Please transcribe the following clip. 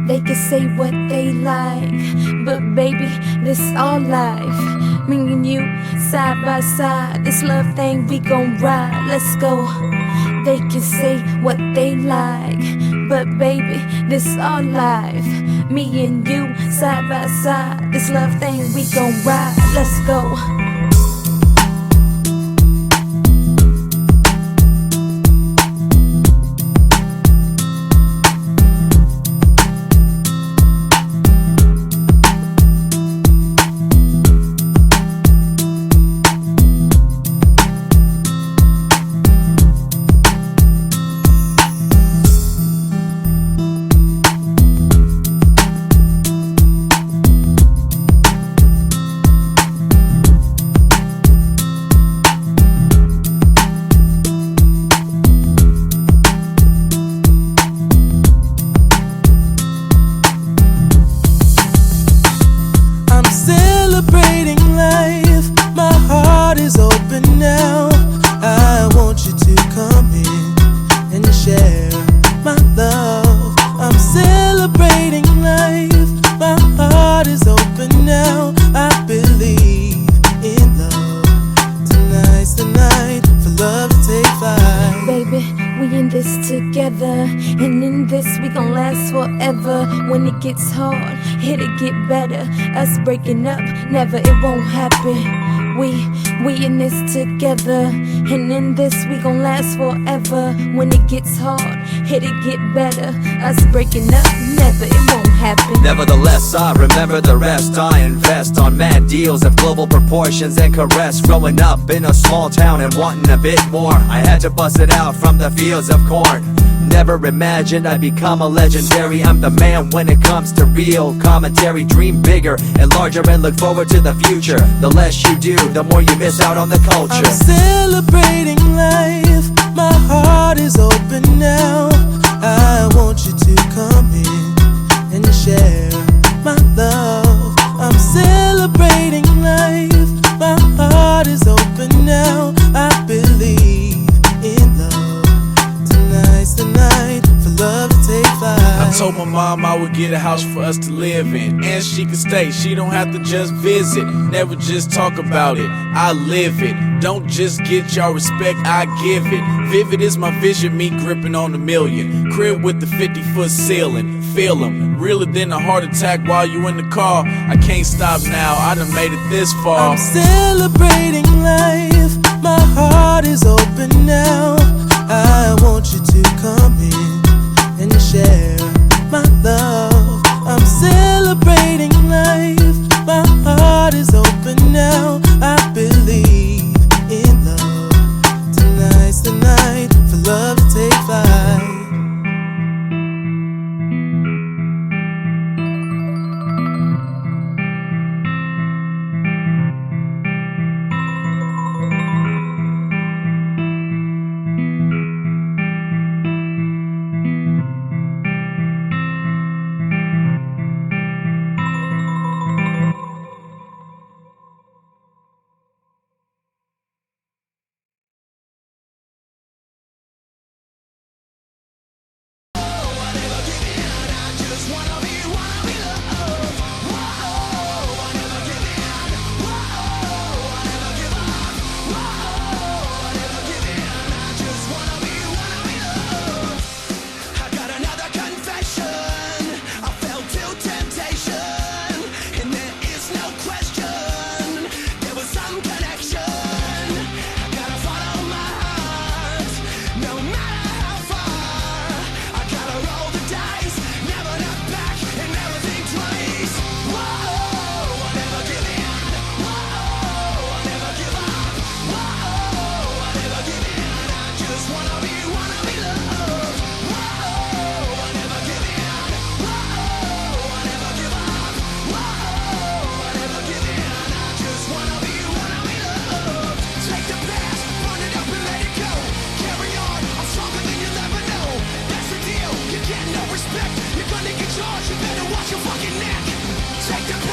They can say what they like, but baby, this all life. Me and you, side by side, this love thing we gon' ride, let's go. They can say what they like, but baby, this all life. Me and you, side by side, this love thing we gon' ride, let's go. Celebrating life, my heart is open now. I want you to come in and share my love. I'm celebrating life, my heart is open now. I believe in love. Tonight's the night for love to take flight. Baby, we in this together, and in this we gon' last forever. When it gets hard, it'll get better. Us breaking up, never, it won't happen. We in this together, and in this we gon' last forever. When it gets hard, it'll get better. Us breaking up, never, it won't happen. Nevertheless, I remember the rest. I invest on mad deals of global proportions and caress. Growing up in a small town and wanting a bit more, I had to bust it out from the fields of corn. Never imagined I'd become a legendary. I'm the man when it comes to real commentary. Dream bigger and larger and look forward to the future. The less you do, the more you miss out on the culture. I'm celebrating life, my heart is open now. I want you to come in and share my love. I'm celebrating life, my heart is open now. I believe in love. Tonight's the night for love to take flight. I told my mom I would get a house for us to live in, and she could stay, she don't have to just visit. Never just talk about it, I live it. Don't just get y'all respect, I give it. Vivid is my vision, me gripping on a million. Crib with the 50-foot ceiling, feel 'em. Realer than a heart attack while you in the car. I can't stop now, I done made it this far. I'm celebrating life, my heart is open now. I want you to come in and share my love. I'm celebrating life, my heart is open now. I believe in love. Tonight's the night for love to take flight. You're gonna get charged, you better watch your fucking neck. Take the